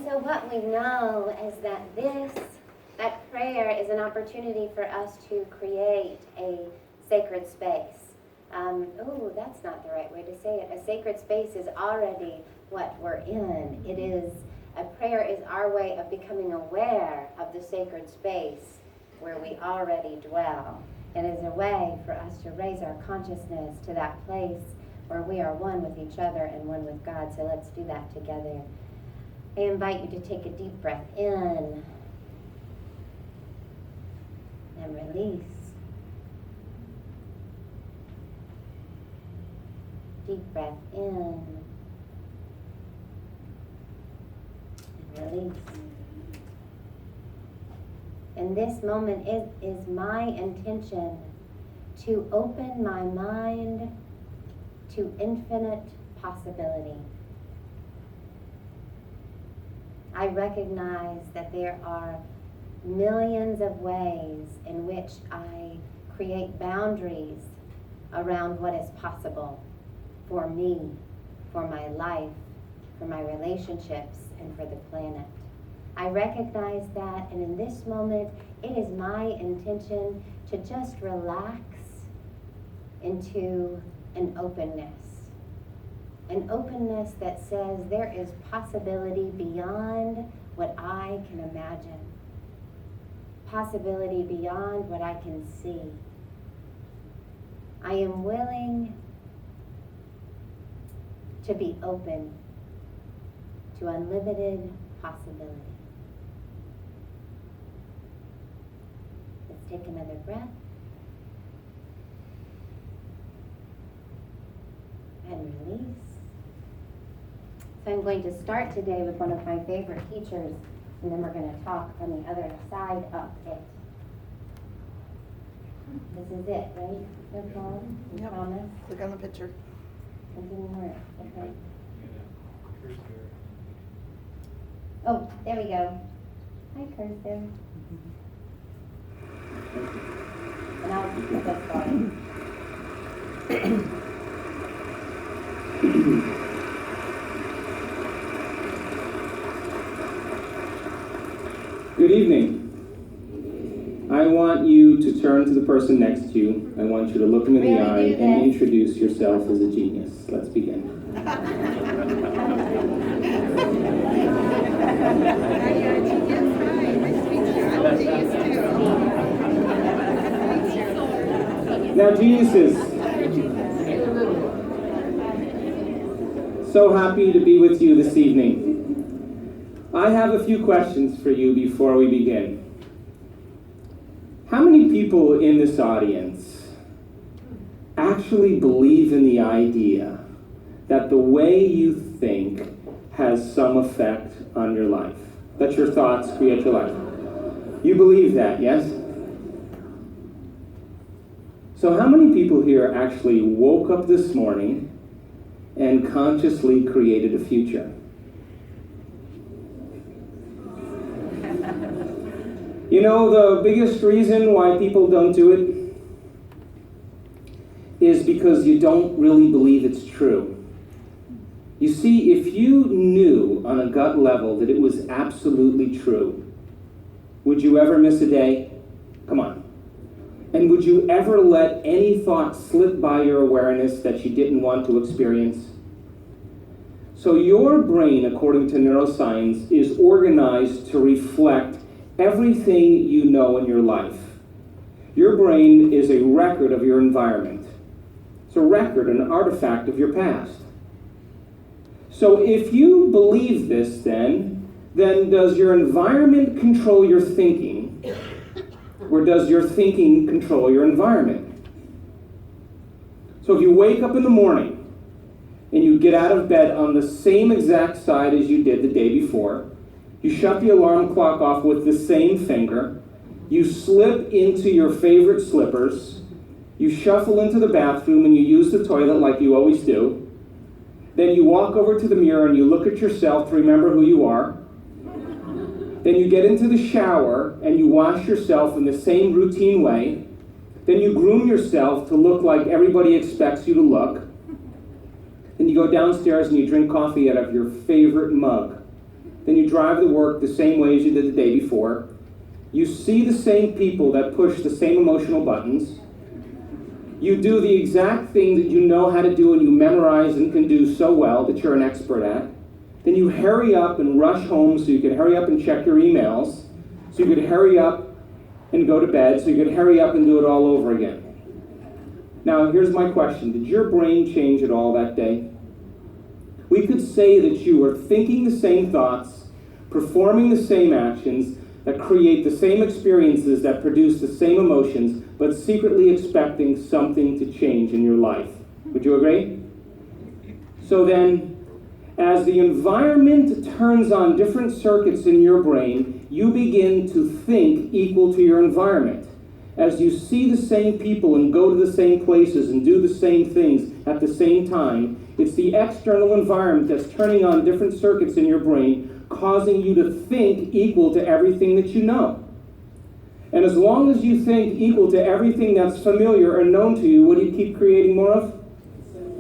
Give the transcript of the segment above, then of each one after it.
so what we know is that that prayer is an opportunity for us to create a sacred space. That's not the right way to say it. A sacred space is already what we're in. A prayer is our way of becoming aware of the sacred space where we already dwell. It is a way for us to raise our consciousness to that place where we are one with each other and one with God. So let's do that together. I invite you to take a deep breath in and release. Deep breath in and release. And this moment is my intention to open my mind to infinite possibility. I recognize that there are millions of ways in which I create boundaries around what is possible for me, for my life, for my relationships, and for the planet. I recognize that, and in this moment, it is my intention to just relax into an openness that says there is possibility beyond what I can imagine, possibility beyond what I can see. I am willing to be open to unlimited possibility. Let's take another breath. And release. So I'm going to start today with one of my favorite teachers, and then we're going to talk from the other side of it. This is it, right? No problem? You promise? Click on the picture. It didn't work. Okay. Oh, there we go. Hi, cursor. And I'll get that started. Good evening. I want you to turn to the person next to you. I want you to look him in the eye and introduce yourself as a genius. Let's begin. Now, geniuses, so happy to be with you this evening. I have a few questions for you before we begin. How many people in this audience actually believe in the idea that the way you think has some effect on your life? That your thoughts create your life. You believe that, yes? So how many people here actually woke up this morning and consciously created a future? You know, the biggest reason why people don't do it is because you don't really believe it's true. You see, if you knew on a gut level that it was absolutely true, would you ever miss a day? Come on. And would you ever let any thought slip by your awareness that you didn't want to experience? So your brain, according to neuroscience, is organized to reflect everything you know in your life. Your brain is a record of your environment. It's a record, an artifact of your past. So if you believe this, then does your environment control your thinking, or does your thinking control your environment? So if you wake up in the morning and you get out of bed on the same exact side as you did the day before, you shut the alarm clock off with the same finger, you slip into your favorite slippers, you shuffle into the bathroom and you use the toilet like you always do, then you walk over to the mirror and you look at yourself to remember who you are, then you get into the shower and you wash yourself in the same routine way, then you groom yourself to look like everybody expects you to look, then you go downstairs and you drink coffee out of your favorite mug. then you drive to work the same way as you did the day before. You see the same people that push the same emotional buttons. You do the exact thing that you know how to do and you memorize and can do so well that you're an expert at. Then you hurry up and rush home so you can hurry up and check your emails, so you could hurry up and go to bed, so you could hurry up and do it all over again. Now, here's my question. Did your brain change at all that day? We could say that you were thinking the same thoughts, performing the same actions, that create the same experiences, that produce the same emotions, but secretly expecting something to change in your life. Would you agree? So then, as the environment turns on different circuits in your brain, you begin to think equal to your environment. As you see the same people and go to the same places and do the same things at the same time, it's the external environment that's turning on different circuits in your brain, causing you to think equal to everything that you know. And as long as you think equal to everything that's familiar or known to you, what do you keep creating more of?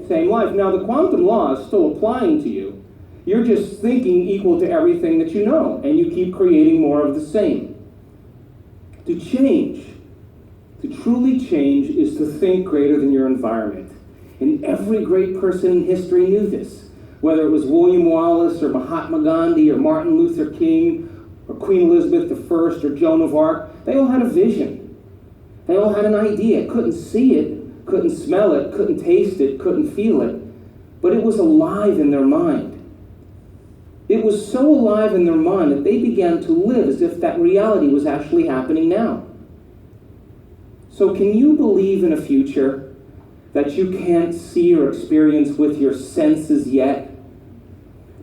Same life. Now, the quantum law is still applying to you. You're just thinking equal to everything that you know, and you keep creating more of the same. To change, to truly change, is to think greater than your environment. And every great person in history knew this. Whether it was William Wallace or Mahatma Gandhi or Martin Luther King or Queen Elizabeth I or Joan of Arc, they all had a vision. They all had an idea. Couldn't see it, couldn't smell it, couldn't taste it, couldn't feel it, but it was alive in their mind. It was so alive in their mind that they began to live as if that reality was actually happening now. So can you believe in a future that you can't see or experience with your senses yet,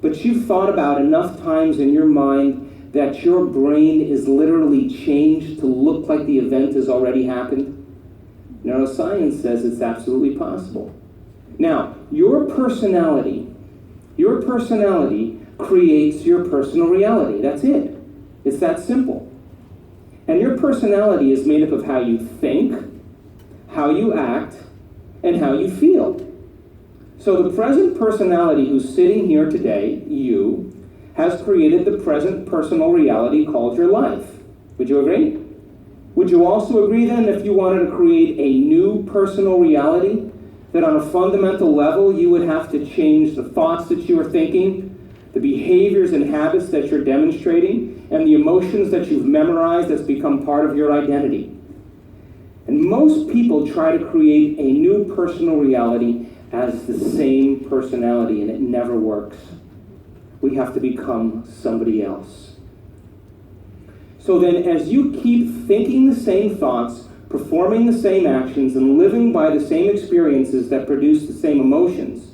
but you've thought about enough times in your mind that your brain is literally changed to look like the event has already happened? Neuroscience says it's absolutely possible. Now, your personality creates your personal reality. That's it. It's that simple. And your personality is made up of how you think, how you act, and how you feel. So the present personality who's sitting here today, you, has created the present personal reality called your life. Would you agree? Would you also agree then, if you wanted to create a new personal reality, that on a fundamental level you would have to change the thoughts that you are thinking, the behaviors and habits that you're demonstrating, and the emotions that you've memorized that's become part of your identity? And most people try to create a new personal reality as the same personality, and it never works. We have to become somebody else. So then, as you keep thinking the same thoughts, performing the same actions, and living by the same experiences that produce the same emotions,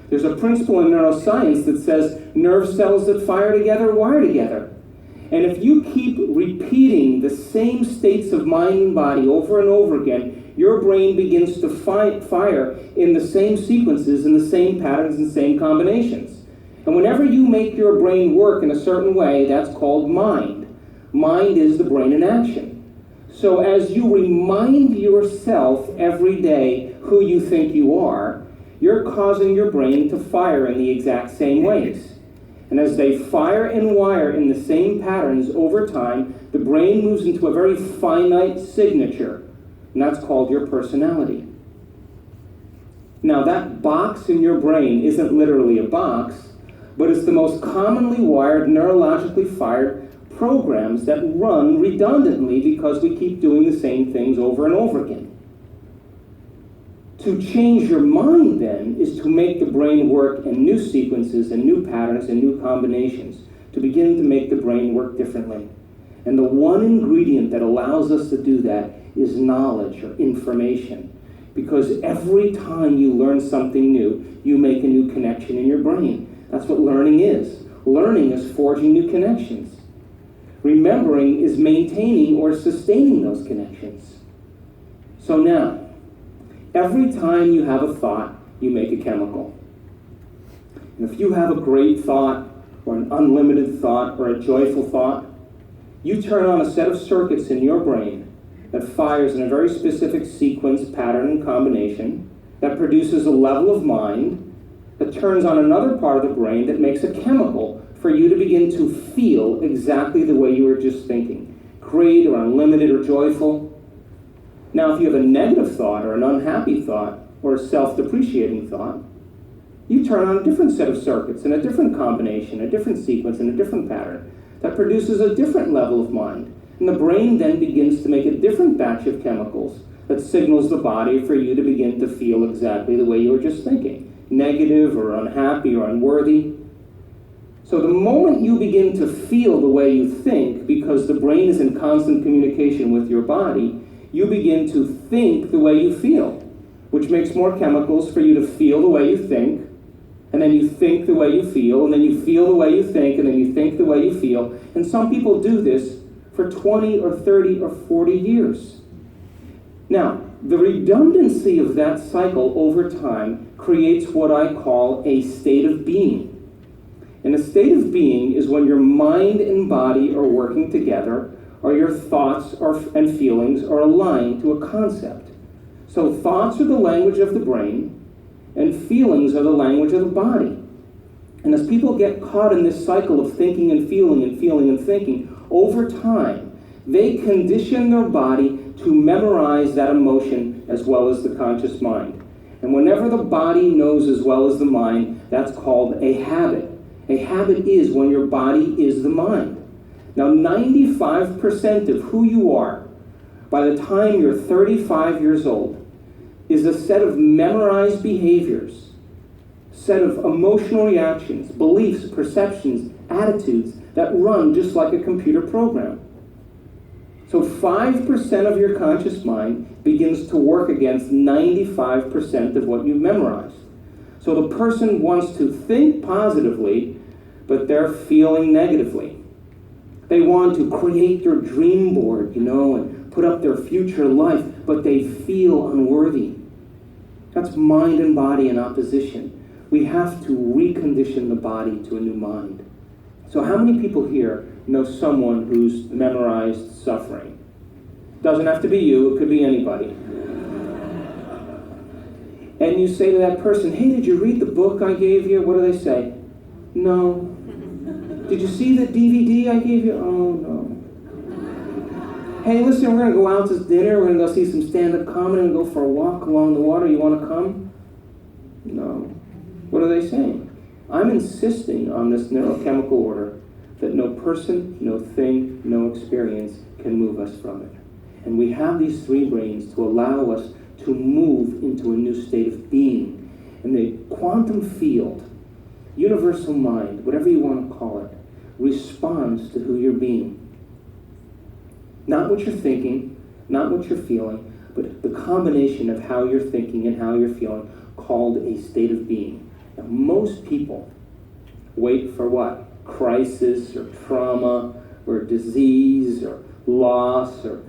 there's a principle in neuroscience that says nerve cells that fire together wire together. And if you keep repeating the same states of mind and body over and over again, your brain begins to fire in the same sequences, in the same patterns and same combinations. And whenever you make your brain work in a certain way, that's called mind. Mind is the brain in action. So as you remind yourself every day who you think you are, you're causing your brain to fire in the exact same ways. And as they fire and wire in the same patterns over time, the brain moves into a very finite signature, and that's called your personality. Now, that box in your brain isn't literally a box, but it's the most commonly wired, neurologically fired programs that run redundantly because we keep doing the same things over and over again. To change your mind, then, is to make the brain work in new sequences and new patterns and new combinations, to begin to make the brain work differently. And the one ingredient that allows us to do that is knowledge or information. Because every time you learn something new, you make a new connection in your brain. That's what learning is. Learning is forging new connections. Remembering is maintaining or sustaining those connections. So now, every time you have a thought, you make a chemical. And if you have a great thought, or an unlimited thought, or a joyful thought, you turn on a set of circuits in your brain that fires in a very specific sequence, pattern, and combination, that produces a level of mind, that turns on another part of the brain that makes a chemical for you to begin to feel exactly the way you were just thinking. Great or unlimited or joyful. Now, if you have a negative thought or an unhappy thought or a self-depreciating thought, you turn on a different set of circuits and a different combination, a different sequence, and a different pattern that produces a different level of mind. And the brain then begins to make a different batch of chemicals that signals the body for you to begin to feel exactly the way you were just thinking, negative or unhappy or unworthy. So the moment you begin to feel the way you think, because the brain is in constant communication with your body, you begin to think the way you feel, which makes more chemicals for you to feel the way you think, and then you think the way you feel, and then you feel the way you think, and then you think the way you feel. And some people do this for 20 or 30 or 40 years. Now, the redundancy of that cycle over time creates what I call a state of being. And a state of being is when your mind and body are working together, or your thoughts and feelings are aligned to a concept. So thoughts are the language of the brain, and feelings are the language of the body. And as people get caught in this cycle of thinking and feeling and feeling and thinking, over time, they condition their body to memorize that emotion as well as the conscious mind. And whenever the body knows as well as the mind, that's called a habit. A habit is when your body is the mind. Now, 95% of who you are by the time you're 35 years old is a set of memorized behaviors, set of emotional reactions, beliefs, perceptions, attitudes that run just like a computer program. So 5% of your conscious mind begins to work against 95% of what you memorized. So the person wants to think positively, but they're feeling negatively. They want to create their dream board, and put up their future life, but they feel unworthy. That's mind and body in opposition. We have to recondition the body to a new mind. So how many people here know someone who's memorized suffering? Doesn't have to be you, it could be anybody. And you say to that person, hey, did you read the book I gave you? What do they say? No. Did you see the DVD I gave you? Oh, no. Hey, listen, we're going to go out to dinner. We're going to go see some stand-up comedy and go for a walk along the water. You want to come? No. What are they saying? I'm insisting on this neurochemical order that no person, no thing, no experience can move us from it. And we have these three brains to allow us to move into a new state of being. And the quantum field, universal mind, whatever you want to call it, responds to who you're being. Not what you're thinking, not what you're feeling, but the combination of how you're thinking and how you're feeling, called a state of being. Now, most people wait for what? Crisis or trauma or disease or loss or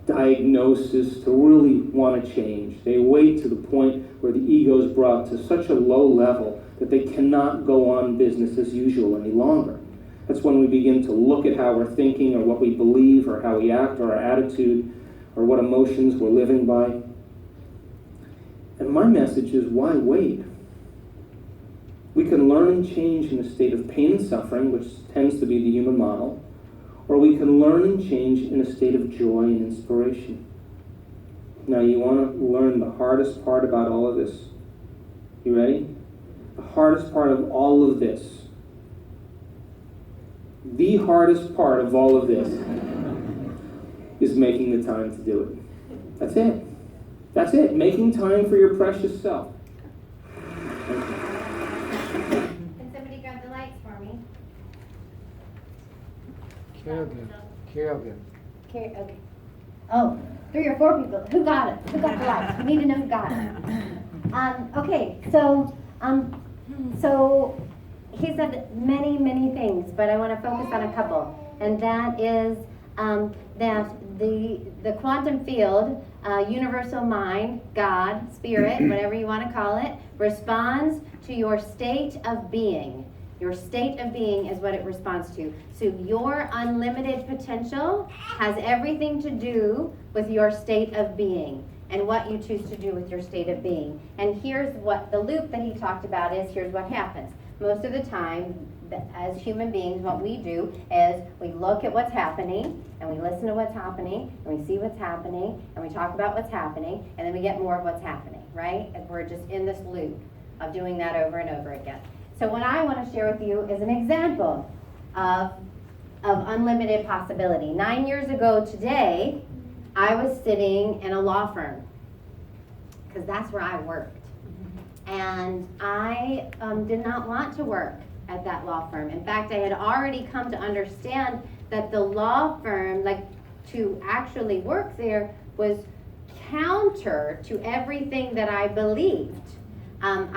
diagnosis to really want to change. They wait to the point where the ego is brought to such a low level that they cannot go on business as usual any longer. That's when we begin to look at how we're thinking or what we believe or how we act or our attitude or what emotions we're living by. And my message is, why wait? We can learn and change in a state of pain and suffering, which tends to be the human model, or we can learn and change in a state of joy and inspiration. Now, you want to learn the hardest part about all of this. You ready? The hardest part of all of this. The hardest part of all of this is making the time to do it. That's it. That's it. Making time for your precious self. Can somebody grab the lights for me? Carolyn. Okay. Oh, 3 or 4 people. Who got it? Who got the lights? We need to know who got it. Okay, so he said many, many things, but I want to focus on a couple. And that is that the quantum field, universal mind, God, spirit, whatever you want to call it, responds to your state of being. Your state of being is what it responds to. So your unlimited potential has everything to do with your state of being and what you choose to do with your state of being. And here's what the loop that he talked about is, here's what happens. Most of the time, as human beings, what we do is we look at what's happening, and we listen to what's happening, and we see what's happening, and we talk about what's happening, and then we get more of what's happening, right? And we're just in this loop of doing that over and over again. So what I want to share with you is an example of unlimited possibility. 9 years ago today, I was sitting in a law firm, because that's where I worked. And I did not want to work at that law firm. In fact, I had already come to understand that the law firm, like to actually work there, was counter to everything that I believed. And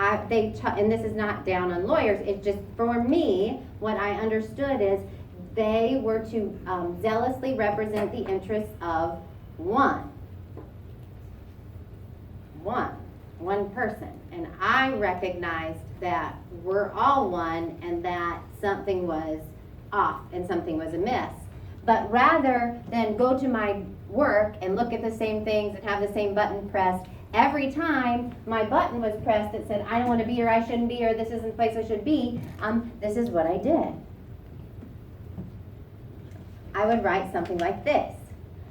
this is not down on lawyers, it's just for me, what I understood is they were to zealously represent the interests of one person. And I recognized that we're all one and that something was off and something was amiss. But rather than go to my work and look at the same things and have the same button pressed, every time my button was pressed that said, I don't want to be here, I shouldn't be here, this isn't the place I should be, this is what I did. I would write something like this.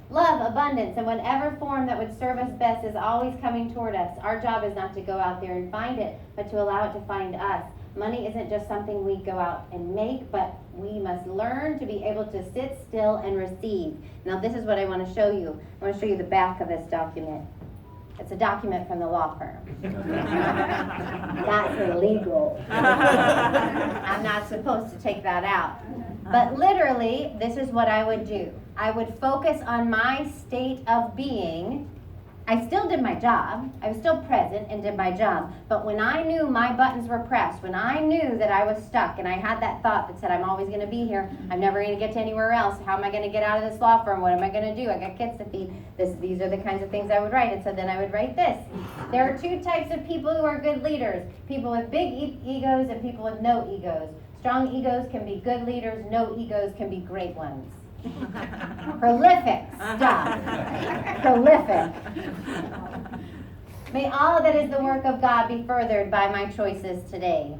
Love, abundance, in whatever form that would serve us best is always coming toward us. Our job is not to go out there and find it, but to allow it to find us. Money isn't just something we go out and make, but we must learn to be able to sit still and receive. Now this is what I want to show you. I want to show you the back of this document. It's a document from the law firm. That's illegal. I'm not supposed to take that out. But literally, this is what I would do. I would focus on my state of being. I still did my job. I was still present and did my job. But when I knew my buttons were pressed, when I knew that I was stuck and I had that thought that said, I'm always going to be here, I'm never going to get to anywhere else, how am I going to get out of this law firm, what am I going to do, I got kids to feed, these are the kinds of things I would write. And so then I would write this. There are two types of people who are good leaders, people with big egos and people with no egos. Strong egos can be good leaders, no egos can be great ones. Prolific stuff. Prolific. May all that is the work of God be furthered by my choices today.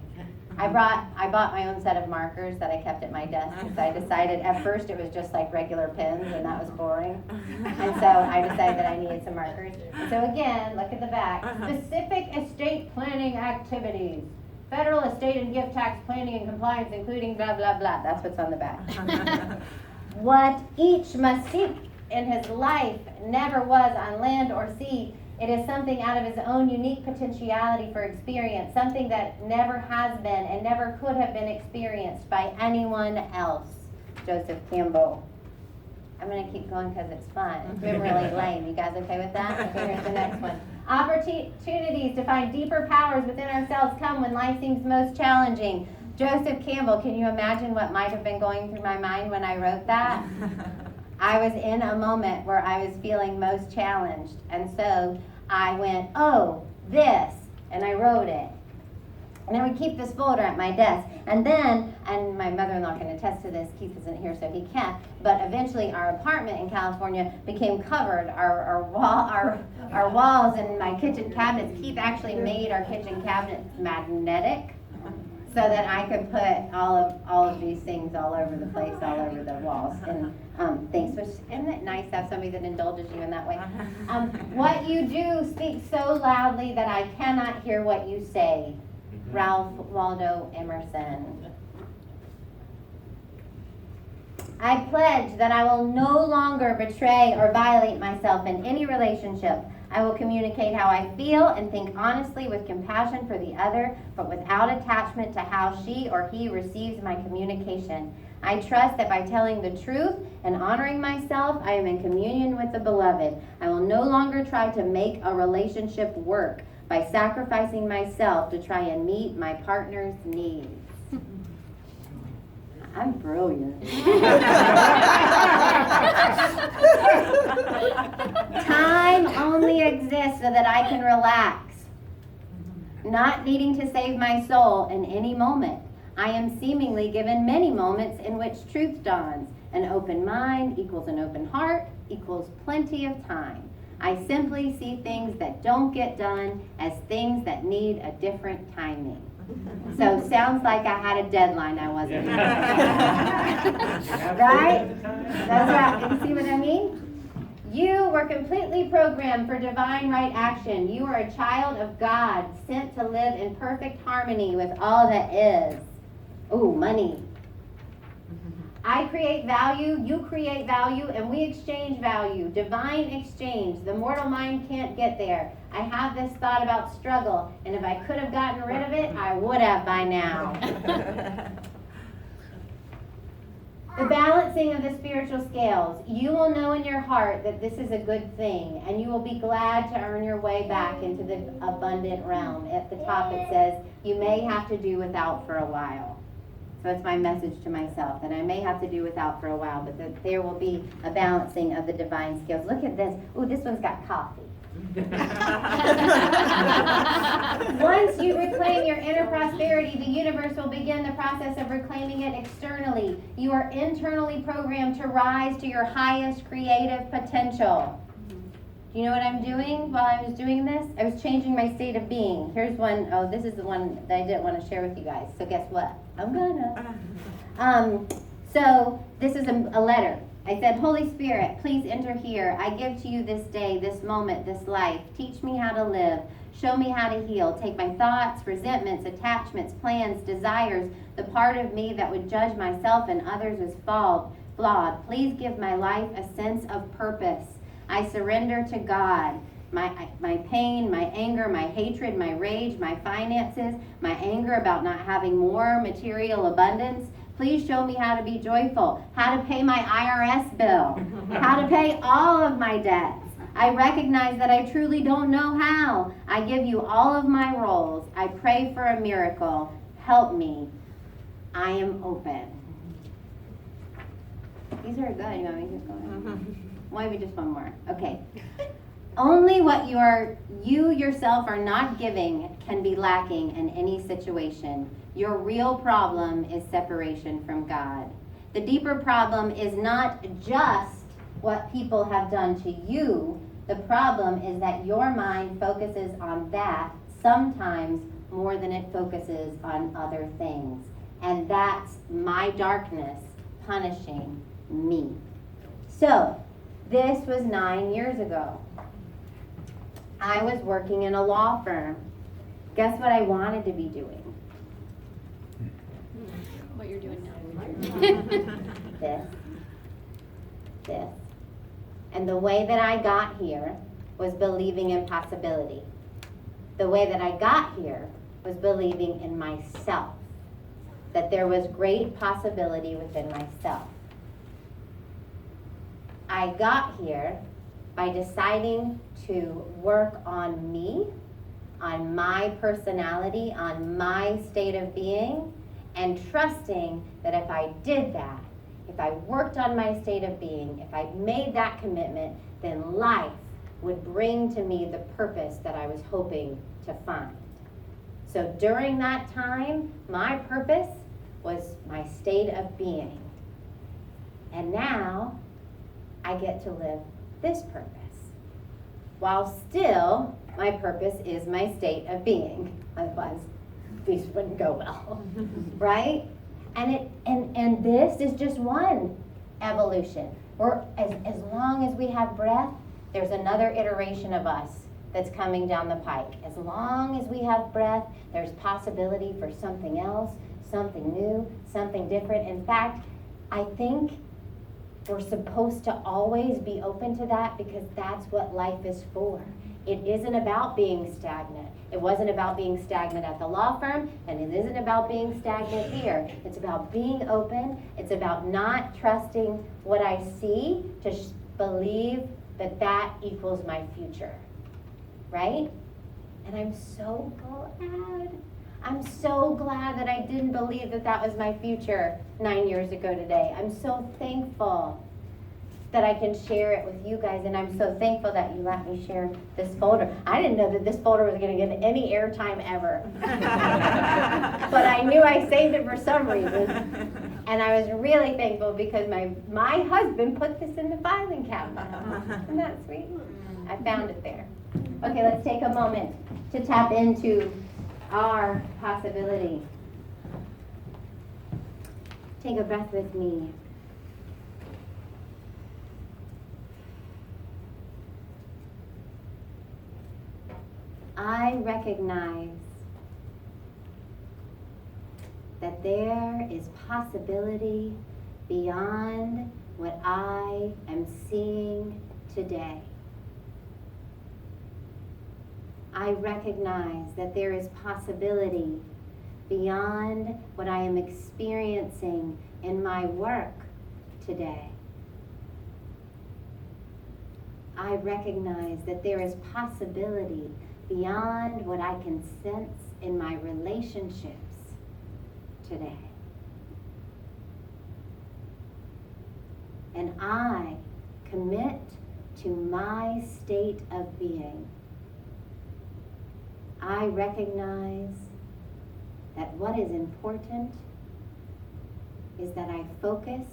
I bought my own set of markers that I kept at my desk because I decided at first it was just like regular pens and that was boring. And so I decided that I needed some markers. And so again, look at the back. Specific estate planning activities. Federal estate and gift tax planning and compliance, including blah, blah, blah. That's what's on the back. What each must seek in his life never was on land or sea. It is something out of his own unique potentiality for experience, something that never has been and never could have been experienced by anyone else. Joseph Campbell. I'm going to keep going because it's fun. It's been really lame. You guys okay with that? Okay, here's the next one. Opportunities to find deeper powers within ourselves come when life seems most challenging. Joseph Campbell, can you imagine what might have been going through my mind when I wrote that? I was in a moment where I was feeling most challenged. And so I went, oh, this, and I wrote it. And I would keep this folder at my desk. And then, and my mother-in-law can attest to this, Keith isn't here so he can't, but eventually our apartment in California became covered. Our walls and my kitchen cabinets, Keith actually made our kitchen cabinets magnetic so that I could put all of these things all over the place, all over the walls and things. Which, isn't it nice to have somebody that indulges you in that way? What you do speaks so loudly that I cannot hear what you say. Ralph Waldo Emerson. I pledge that I will no longer betray or violate myself in any relationship. I will communicate how I feel and think honestly with compassion for the other, but without attachment to how she or he receives my communication. I trust that by telling the truth and honoring myself, I am in communion with the beloved. I will no longer try to make a relationship work by sacrificing myself to try and meet my partner's needs. I'm brilliant. Time only exists so that I can relax, not needing to save my soul in any moment. I am seemingly given many moments in which truth dawns. An open mind equals an open heart equals plenty of time. I simply see things that don't get done as things that need a different timing. So sounds like I had a deadline I wasn't meeting. Right? That's right. You see what I mean? You were completely programmed for divine right action. You are a child of God, sent to live in perfect harmony with all that is. Ooh, money. I create value, you create value, and we exchange value. Divine exchange. The mortal mind can't get there. I have this thought about struggle, and if I could have gotten rid of it, I would have by now. The balancing of the spiritual scales. You will know in your heart that this is a good thing, and you will be glad to earn your way back into the abundant realm. At the top it says, you may have to do without for a while. So it's my message to myself, that I may have to do without for a while, but that there will be a balancing of the divine scales. Look at this. Ooh, this one's got coffee. Once you reclaim your inner prosperity, the universe will begin the process of reclaiming it externally. You are internally programmed to rise to your highest creative potential. Do you know what I'm doing while I was doing this? I was changing my state of being. Here's one. Oh, this is the one that I didn't want to share with you guys. So guess what? I'm gonna. So this is a letter. I said, Holy Spirit, please enter here. I give to you this day, this moment, this life. Teach me how to live. Show me how to heal. Take my thoughts, resentments, attachments, plans, desires, the part of me that would judge myself and others as flawed. Please give my life a sense of purpose. I surrender to God. My pain, my anger, my hatred, my rage, my finances, my anger about not having more material abundance. Please show me how to be joyful, how to pay my IRS bill, how to pay all of my debts. I recognize that I truly don't know how. I give you all of my roles. I pray for a miracle. Help me. I am open. These are good. You want me to keep going? Maybe just one more. Okay. Only what you yourself are not giving can be lacking in any situation. Your real problem is separation from God. The deeper problem is not just what people have done to you. The problem is that your mind focuses on that sometimes more than it focuses on other things. And that's my darkness punishing me. So, this was 9 years ago. I was working in a law firm. Guess what I wanted to be doing? What you're doing now. This. And the way that I got here was believing in possibility. The way that I got here was believing in myself. That there was great possibility within myself. I got here by deciding to work on me, on my personality, on my state of being, and trusting that if I did that, if I worked on my state of being, if I made that commitment, then life would bring to me the purpose that I was hoping to find. So during that time, my purpose was my state of being. And now, I get to live this purpose. While still, my purpose is my state of being. Otherwise, these wouldn't go well, right? And this is just one evolution. As long as we have breath, there's another iteration of us that's coming down the pike. As long as we have breath, there's possibility for something else, something new, something different. In fact, I think we're supposed to always be open to that because that's what life is for. It isn't about being stagnant. It wasn't about being stagnant at the law firm, and it isn't about being stagnant here. It's about being open. It's about not trusting what I see to believe that that equals my future, right? And I'm so glad. I'm so glad that I didn't believe that that was my future 9 years ago today. I'm so thankful that I can share it with you guys, and I'm so thankful that you let me share this folder. I didn't know that this folder was going to get any airtime ever. But I knew I saved it for some reason. And I was really thankful because my husband put this in the filing cabinet. Isn't that sweet? I found it there. Okay, let's take a moment to tap into our possibility. Take a breath with me. I recognize that there is possibility beyond what I am seeing today. I recognize that there is possibility beyond what I am experiencing in my work today. I recognize that there is possibility beyond what I can sense in my relationships today. And I commit to my state of being. I recognize that what is important is that I focus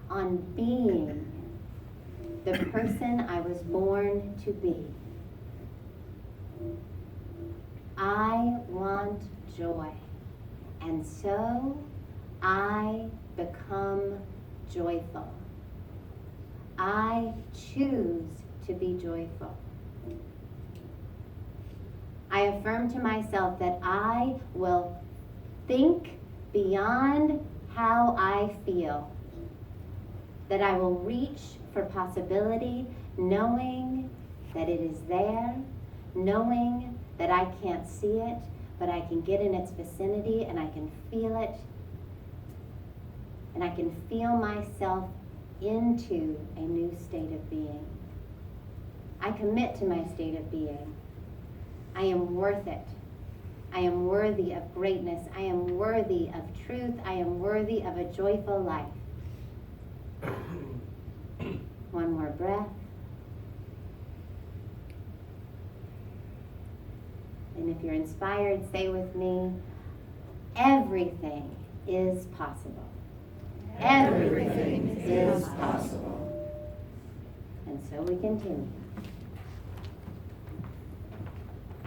on being the person I was born to be. I want joy, and so I become joyful. I choose to be joyful. I affirm to myself that I will think beyond how I feel, that I will reach for possibility, knowing that it is there, knowing that I can't see it, but I can get in its vicinity and I can feel it, and I can feel myself into a new state of being. I commit to my state of being. I am worth it. I am worthy of greatness. I am worthy of truth. I am worthy of a joyful life. One more breath. And if you're inspired, say with me, everything is possible. Everything is possible. And so we continue.